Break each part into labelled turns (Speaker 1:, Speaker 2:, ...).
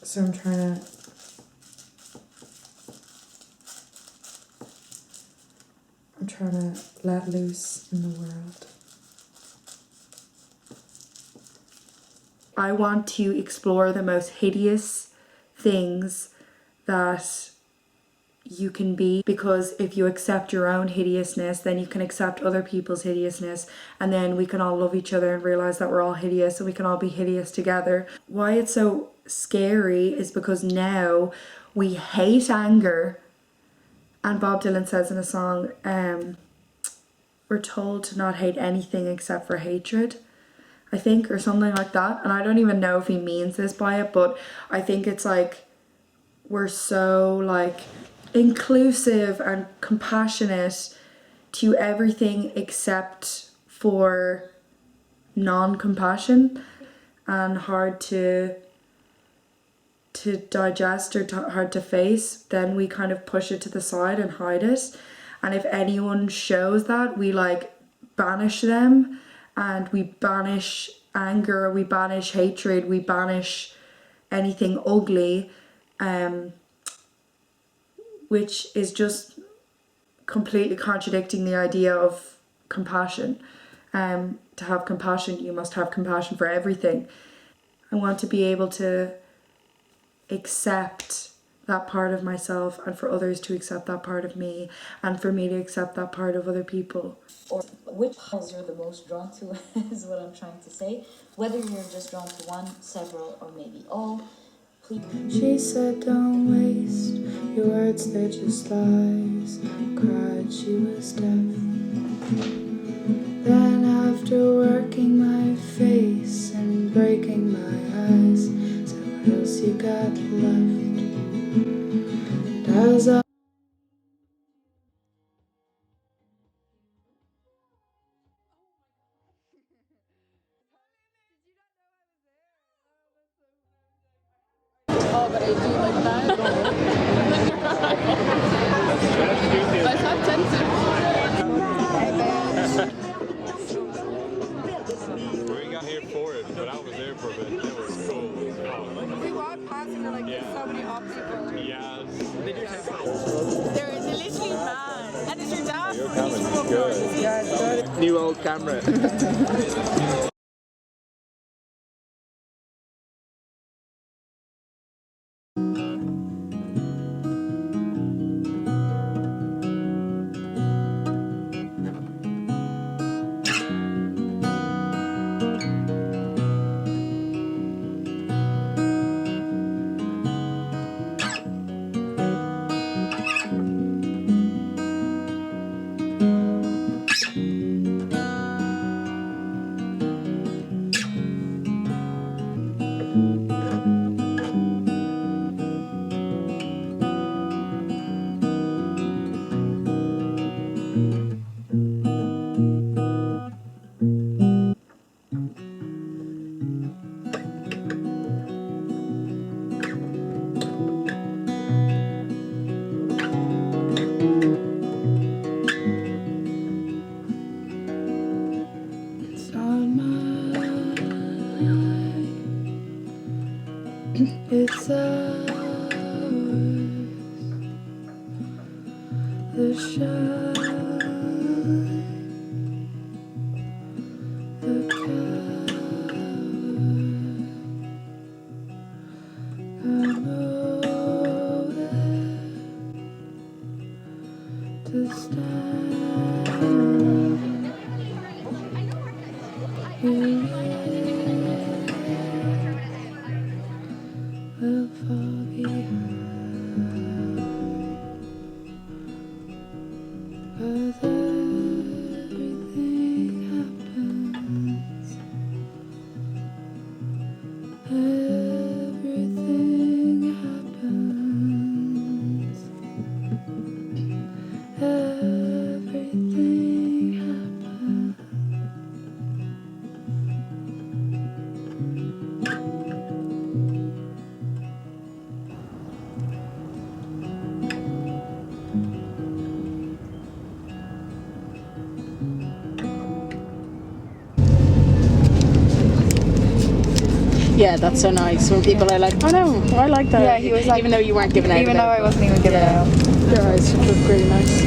Speaker 1: So I'm trying to let loose in the world. I want to explore the most hideous things that you can be, because if you accept your own hideousness, then you can accept other people's hideousness, and then we can all love each other and realize that we're all hideous and we can all be hideous together. Why it's so scary is because now we hate anger, and Bob Dylan says in a song, we're told to not hate anything except for hatred, I think, or something like that. And I don't even know if he means this by it, but I think it's like we're so like inclusive and compassionate to everything except for non-compassion, and hard to digest or hard to face. Then we kind of push it to the side and hide it, and if anyone shows that, we like banish them, and we banish anger, we banish hatred, we banish anything ugly, which is just completely contradicting the idea of compassion. To have compassion, you must have compassion for everything. I want to be able to accept that part of myself, and for others to accept that part of me, and for me to accept that part of other people.
Speaker 2: Or which house you're the most drawn to is what I'm trying to say. Whether you're just drawn to one, several, or maybe all. Please.
Speaker 1: She said, don't waste your words, they're just lies. Cried she was deaf. Then after working my face and breaking my eyes, said, what else you got left? And as I
Speaker 3: Oh, but I do like that. But it's not tensive.
Speaker 4: We got here for it, but I was there for a bit. It was cool.
Speaker 3: We walked past and we're like, there's so many hot people.
Speaker 4: Yeah.
Speaker 3: They're literally mad. And it's your dad.
Speaker 4: Your camera's good. New old camera.
Speaker 1: it's on my it's ours, the shine, the coward, come over to stand. You will fall behind, but everything happens, everything happens, everything happens.
Speaker 3: Yeah, that's so nice when people are like, oh no, I like that.
Speaker 5: Yeah, he was like,
Speaker 3: even though you weren't giving out.
Speaker 5: even though I wasn't even giving it out.
Speaker 3: Your eyes look really nice.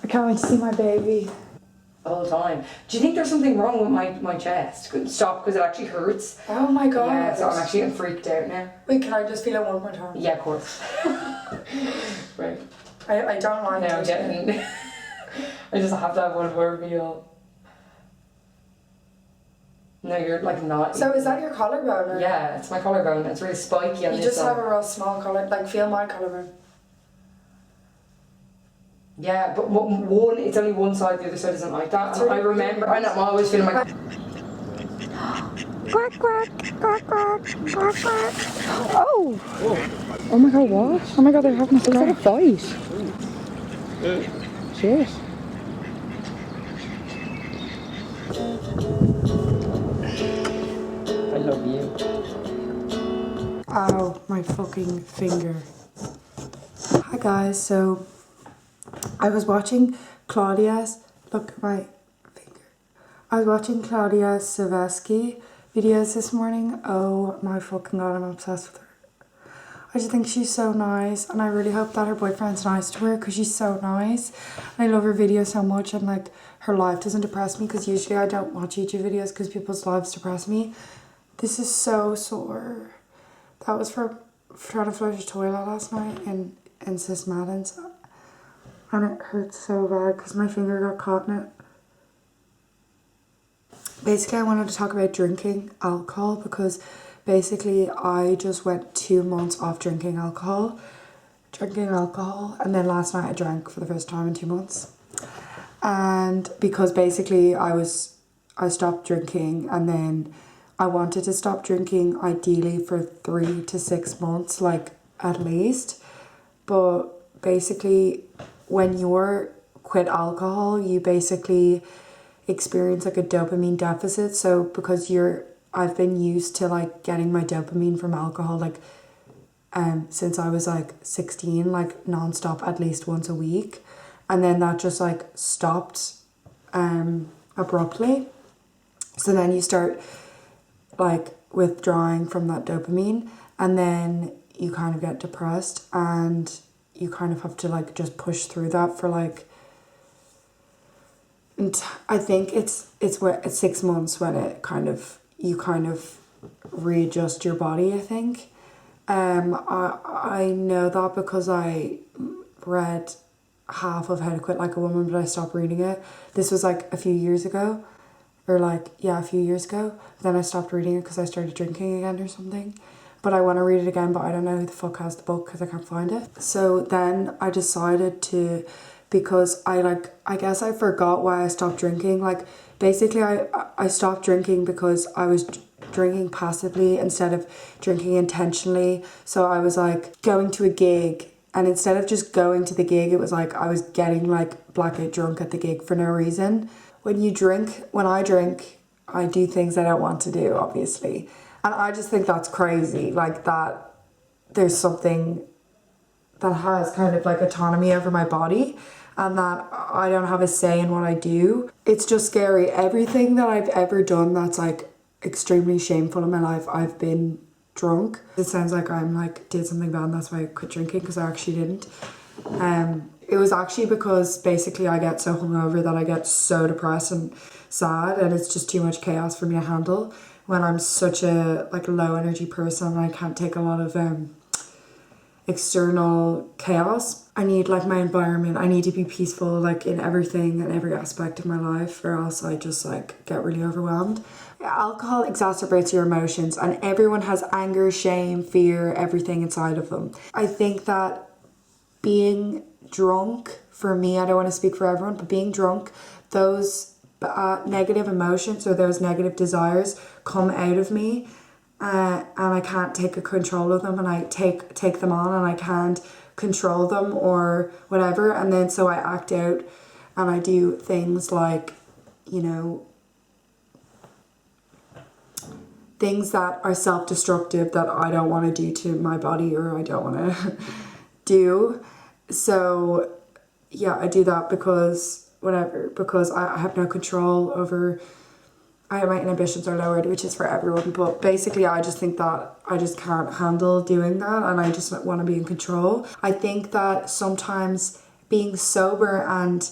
Speaker 1: I can't wait to see my baby.
Speaker 6: The whole time. Do you think there's something wrong with my chest? Couldn't stop because it actually hurts.
Speaker 1: Oh my god.
Speaker 6: Yeah, so I'm actually getting freaked out now.
Speaker 1: Wait, can I just feel it one more time?
Speaker 6: Yeah, of course. Right.
Speaker 1: I don't mind.
Speaker 6: Now I'm getting. I just have to have one more reveal. No, you're like not.
Speaker 1: So is that your collarbone? Or?
Speaker 6: Yeah, it's my collarbone. It's really spiky on
Speaker 1: You
Speaker 6: this
Speaker 1: just
Speaker 6: side.
Speaker 1: have a real small collar. Like feel my collarbone.
Speaker 6: Yeah, but one, it's only one side, the other side isn't like that. And I remember, I know, I'm always feeling like.
Speaker 5: Quack, quack, quack, quack, quack, quack. Oh! Oh my god, what? Oh my god, they're having a fight. Shit.
Speaker 6: I love you.
Speaker 1: Ow, my fucking finger. Hi guys, so I was watching Claudia's, look at my finger. I was watching Claudia Savesky videos this morning. Oh my fucking god, I'm obsessed with her. I just think she's so nice, and I really hope that her boyfriend's nice to her because she's so nice. And I love her videos so much, and like her life doesn't depress me because usually I don't watch YouTube videos because people's lives depress me. This is so sore. That was for trying to flush a toilet last night in Sis Madden's. And it hurts so bad because my finger got caught in it. Basically, I wanted to talk about drinking alcohol because basically I just went 2 months off drinking alcohol. And then last night I drank for the first time in 2 months. And because basically I stopped drinking, and then I wanted to stop drinking ideally for 3 to 6 months, like at least. But basically when you're quit alcohol, you basically experience like a dopamine deficit. So because I've been used to like getting my dopamine from alcohol like since I was like 16, like non-stop at least once a week, and then that just like stopped abruptly. So then you start like withdrawing from that dopamine, and then you kind of get depressed, and you kind of have to like just push through that for like, I think it's 6 months when you kind of readjust your body, I think. I know that because I read half of How to Quit Like a Woman, but I stopped reading it. This was like a few years ago. A few years ago. Then I stopped reading it because I started drinking again or something. But I want to read it again, but I don't know who the fuck has the book because I can't find it. So then I decided to, because I guess I forgot why I stopped drinking. Like basically I stopped drinking because I was drinking passively instead of drinking intentionally. So I was like going to a gig, and instead of just going to the gig, it was like I was getting like blackout drunk at the gig for no reason. When I drink, I do things I don't want to do, obviously. And I just think that's crazy, like that there's something that has kind of like autonomy over my body, and that I don't have a say in what I do. It's just scary. Everything that I've ever done that's like extremely shameful in my life, I've been drunk. It sounds like I'm like did something bad and that's why I quit drinking, because I actually didn't. It was actually because basically I get so hungover that I get so depressed and sad, and it's just too much chaos for me to handle when I'm such a like low energy person, and I can't take a lot of external chaos. I need like my environment. I need to be peaceful like in everything and every aspect of my life, or else I just like get really overwhelmed. Alcohol exacerbates your emotions, and everyone has anger, shame, fear, everything inside of them. I think that being drunk, for me, I don't want to speak for everyone, but being drunk, those negative emotions or those negative desires come out of me, and I can't take control of them, and I take them on, and I can't control them or whatever, and then so I act out and I do things like, you know, things that are self-destructive that I don't want to do to my body or I don't want to do. So yeah, I do that because I have no control over, my inhibitions are lowered, which is for everyone, but basically I just think that I just can't handle doing that and I just want to be in control. I think that sometimes being sober and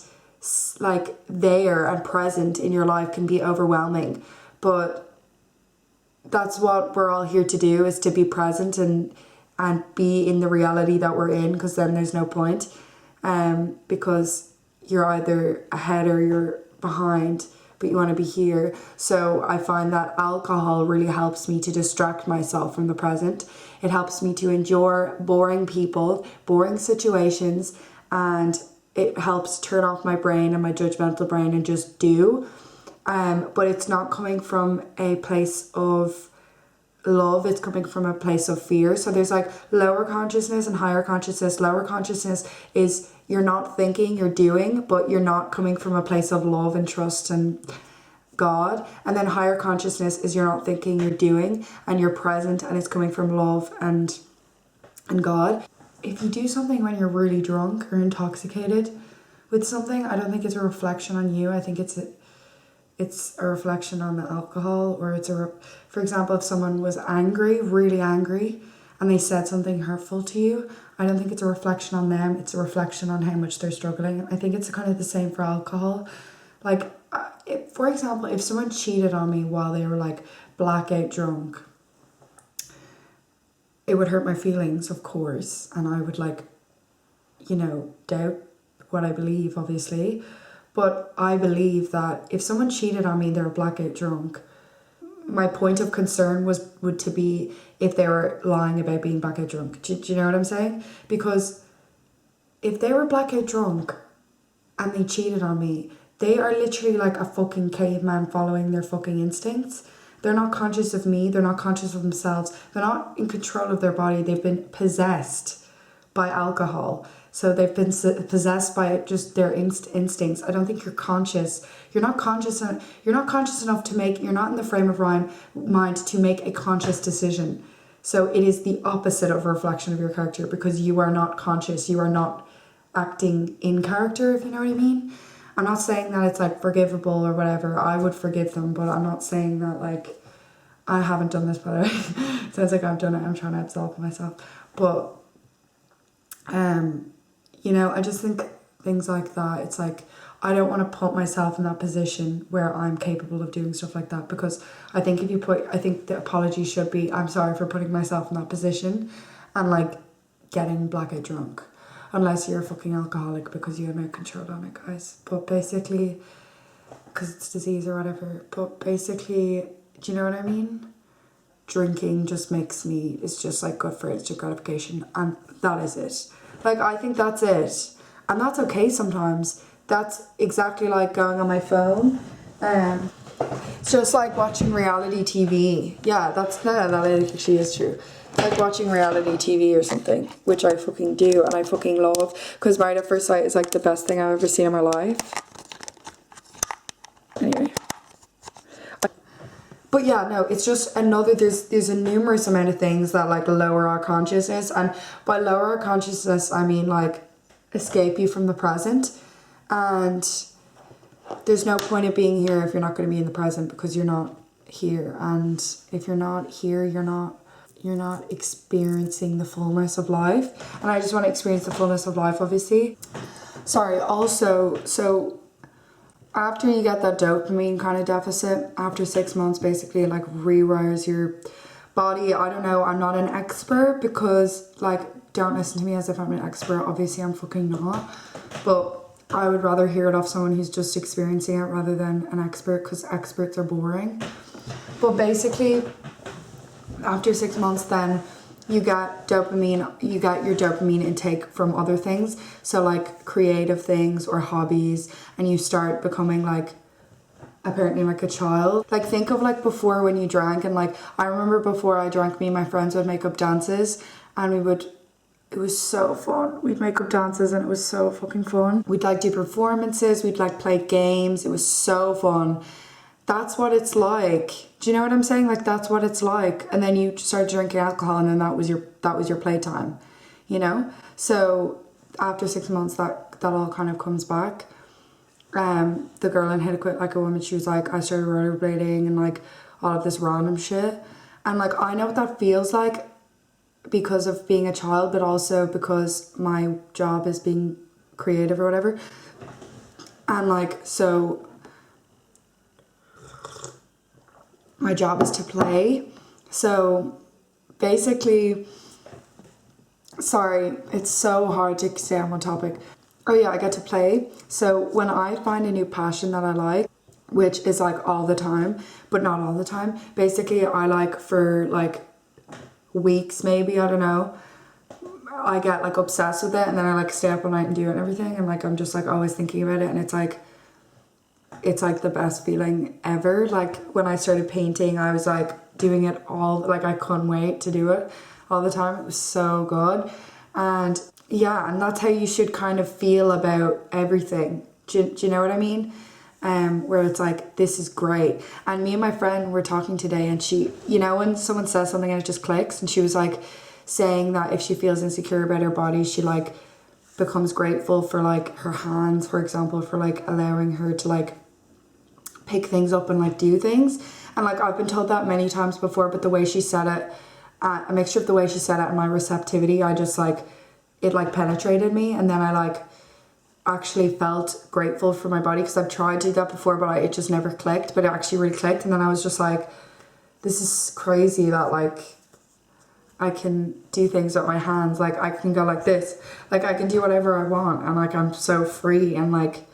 Speaker 1: like there and present in your life can be overwhelming, but that's what we're all here to do, is to be present and be in the reality that we're in, because then there's no point, because you're either ahead or you're behind, but you want to be here. So I find that alcohol really helps me to distract myself from the present. It helps me to endure boring people, boring situations, and it helps turn off my brain and my judgmental brain and just do. But it's not coming from a place of love, it's coming from a place of fear. So there's like lower consciousness and higher consciousness. Lower consciousness is you're not thinking, you're doing, but you're not coming from a place of love and trust and God. And then higher consciousness is you're not thinking, you're doing, and you're present, and it's coming from love and God. If you do something when you're really drunk or intoxicated with something, I don't think it's a reflection on you. I think it's a reflection on the alcohol, or for example, if someone was angry, really angry, and they said something hurtful to you, I don't think it's a reflection on them, it's a reflection on how much they're struggling. I think it's kind of the same for alcohol. Like, for example, if someone cheated on me while they were like blackout drunk, it would hurt my feelings, of course, and I would like, doubt what I believe, obviously. But I believe that if someone cheated on me and they were blackout drunk, my point of concern would to be if they were lying about being blackout drunk. Do you know what I'm saying? Because if they were blackout drunk and they cheated on me, they are literally like a fucking caveman following their fucking instincts. They're not conscious of me. They're not conscious of themselves. They're not in control of their body. They've been possessed by alcohol. So they've been possessed by just their instincts. I don't think you're conscious. You're not conscious enough to make, you're not in the frame of mind to make a conscious decision. So it is the opposite of a reflection of your character, because you are not conscious. You are not acting in character, if you know what I mean. I'm not saying that it's like forgivable or whatever. I would forgive them, but I'm not saying that like, I haven't done this, by the way. Sounds like I've done it. I'm trying to absolve myself. But, I just think things like that, it's like, I don't want to put myself in that position where I'm capable of doing stuff like that, because I think I think the apology should be, I'm sorry for putting myself in that position and like getting blackout drunk. Unless you're a fucking alcoholic, because you have no control on it, guys. But basically, because it's disease or whatever, but basically, do you know what I mean? Drinking just it's just like good for instant gratification, and that is it. Like, I think that's it. And that's okay sometimes. That's exactly like going on my phone. It's just like watching reality TV. Yeah, that actually is true. Like watching reality TV or something, which I fucking do and I fucking love, because Married at First Sight is like the best thing I've ever seen in my life. Anyway. But yeah, no, it's just there's a numerous amount of things that like lower our consciousness, and by lower our consciousness, I mean like escape you from the present, and there's no point of being here if you're not going to be in the present, because you're not here, and if you're not here, you're not experiencing the fullness of life, and I just want to experience the fullness of life, obviously. Sorry, also, so after you get that dopamine kind of deficit, after 6 months, basically it like rewires your body. I don't know, I'm not an expert, because like, don't listen to me as if I'm an expert, obviously I'm fucking not, but I would rather hear it off someone who's just experiencing it rather than an expert, because experts are boring. But basically, after 6 months, then you get your dopamine intake from other things, so like creative things or hobbies, and you start becoming like apparently like a child. Like, think of like before when you drank, and like I remember before I drank, me and my friends would make up dances, and it was so fun. We'd make up dances and it was so fucking fun. We'd like do performances, we'd like play games, it was so fun. that's what it's like. Do you know what I'm saying? Like, that's what it's like. And then you start drinking alcohol, and then that was your playtime, you know? So after 6 months, that all kind of comes back. The girl in Hit It Quit Like a Woman, she was like, I started rollerblading and like all of this random shit. And like, I know what that feels like because of being a child, but also because my job is being creative or whatever. And like, so my job is to play. So basically, sorry, it's so hard to stay on one topic. Oh yeah, I get to play. So when I find a new passion that I like, which is like all the time, but not all the time, basically I like for like weeks maybe, I don't know, I get like obsessed with it, and then I like stay up all night and do it and everything, and like I'm just like always thinking about it, and it's like the best feeling ever. Like when I started painting, I was like doing it all, like I couldn't wait to do it all the time. It was so good. And yeah, and that's how you should kind of feel about everything. Do you know what I mean? Where it's like, this is great. And me and my friend were talking today, and she, you know, when someone says something and it just clicks, and she was like saying that if she feels insecure about her body, she like becomes grateful for like her hands, for example, for like allowing her to like pick things up and like do things. And like I've been told that many times before, but the way she said it, a mixture of the way she said it and my receptivity, I just like, it like penetrated me. And then I like actually felt grateful for my body, because I've tried to do that before, but it just never clicked. But it actually really clicked. And then I was just like, this is crazy that like I can do things with my hands. Like I can go like this, like I can do whatever I want, and like I'm so free, and like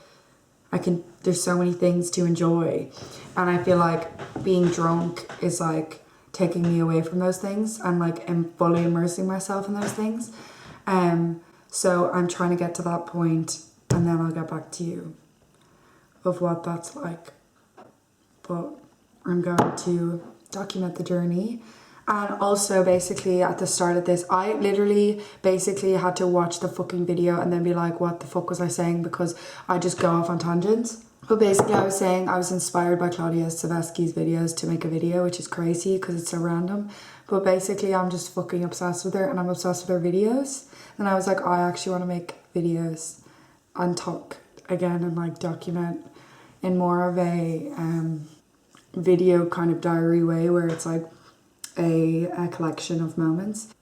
Speaker 1: there's so many things to enjoy. And I feel like being drunk is like taking me away from those things, and like I'm fully immersing myself in those things. So I'm trying to get to that point, and then I'll get back to you of what that's like. But I'm going to document the journey. And also basically at the start of this, I literally basically had to watch the fucking video and then be like, what the fuck was I saying? Because I just go off on tangents. But basically I was saying I was inspired by Claudia Savesky's videos to make a video, which is crazy because it's so random. But basically I'm just fucking obsessed with her, and I'm obsessed with her videos. And I was like, I actually want to make videos and talk again and like document in more of a video kind of diary way, where it's like a collection of moments.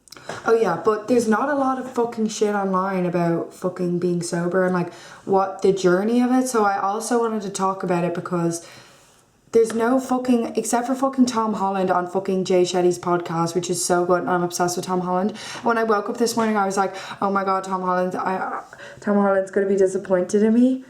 Speaker 1: Oh yeah, but there's not a lot of fucking shit online about fucking being sober and like what the journey of it. So I also wanted to talk about it because there's no fucking, except for fucking Tom Holland on fucking Jay Shetty's podcast, which is so good, and I'm obsessed with Tom Holland. When I woke up this morning, I was like, oh my god, Tom Holland's gonna be disappointed in me.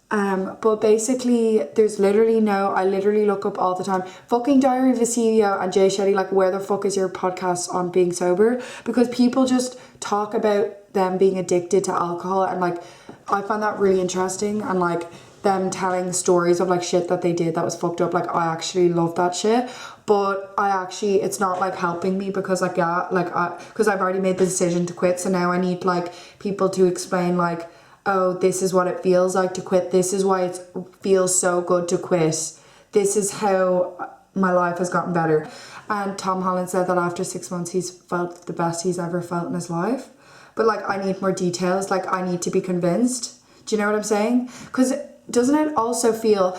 Speaker 1: But basically, there's literally I literally look up all the time, fucking Diary of a CEO and Jay Shetty, like, where the fuck is your podcast on being sober? Because people just talk about them being addicted to alcohol, and like, I find that really interesting, and like, them telling stories of like shit that they did that was fucked up. Like, I actually love that shit, but it's not like helping me, because like, yeah, like, because I've already made the decision to quit, so now I need like people to explain like, oh, this is what it feels like to quit. This is why it feels so good to quit. This is how my life has gotten better. And Tom Holland said that after 6 months, he's felt the best he's ever felt in his life. But like, I need more details. Like, I need to be convinced. Do you know what I'm saying? Because doesn't it also feel,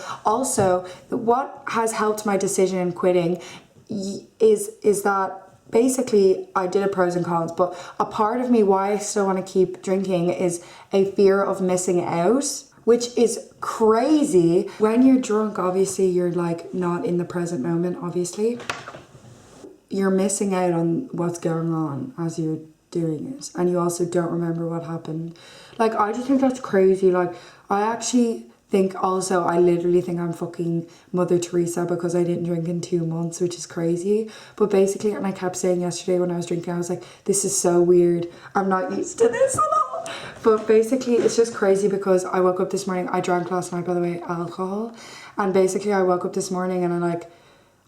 Speaker 1: what has helped my decision in quitting is that basically I did a pros and cons, but a part of me why I still want to keep drinking is a fear of missing out, which is crazy. When you're drunk, obviously you're like not in the present moment, obviously. You're missing out on what's going on as you're doing it, and you also don't remember what happened. Like, I just think that's crazy. Like, I literally think I'm fucking Mother Teresa because I didn't drink in 2 months, which is crazy. But basically, and I kept saying yesterday when I was drinking, I was like, this is so weird. I'm not used to this at all. But basically, it's just crazy because I woke up this morning. I drank last night, by the way, alcohol. And basically, I woke up this morning and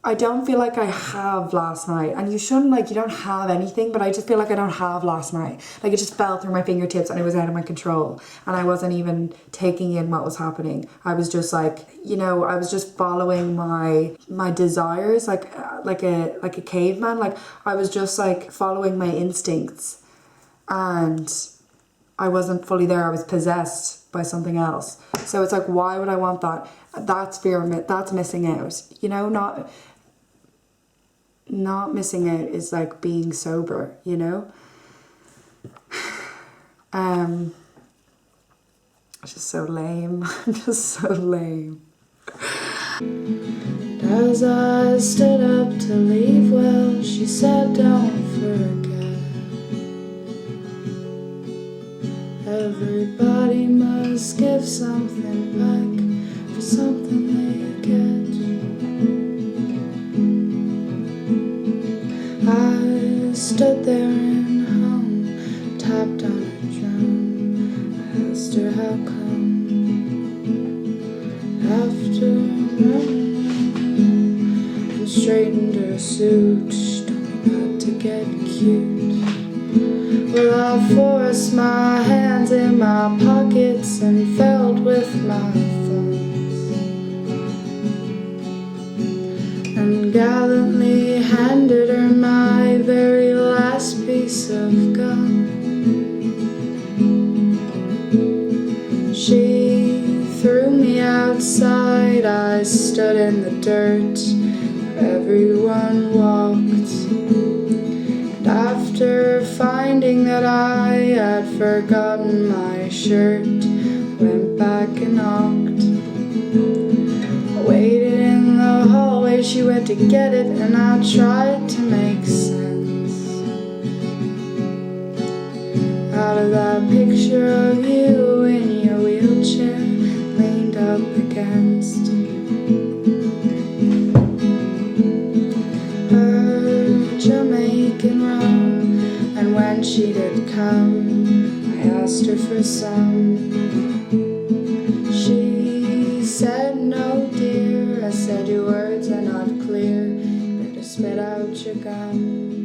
Speaker 1: I don't feel like I have last night, and you shouldn't, like, you don't have anything, but I just feel like I don't have last night. Like, it just fell through my fingertips and it was out of my control, and I wasn't even taking in what was happening. I was just like, you know, I was just following my desires, like a caveman. Like, I was just like following my instincts, and I wasn't fully there. I was possessed by something else. So it's like, why would I want that? That's fear. That's missing out. You know, not missing out is like being sober, you know? It's just so lame. I'm just so lame. As I stood up to leave, well, she said, don't forget, everybody must give something back for something they get. I stood there in home, tapped on her drum. I asked her how come. After a moment, and straightened her suit. She told me not to get cute. Well, I forced my hands in my pockets and felt with my thumbs, and gallantly handed her my very last piece of gum. She threw me outside. I stood in the dirt where everyone walked, and after finding that I had forgotten my shirt, went back and knocked. I waited in the hallway, she went to get it, and I tried to make sense out of that picture of you in your wheelchair, leaned up against her Jamaican rum. And when she did come, I asked her for some. She said, no dear. I said, your words are not clear, better spit out your gum.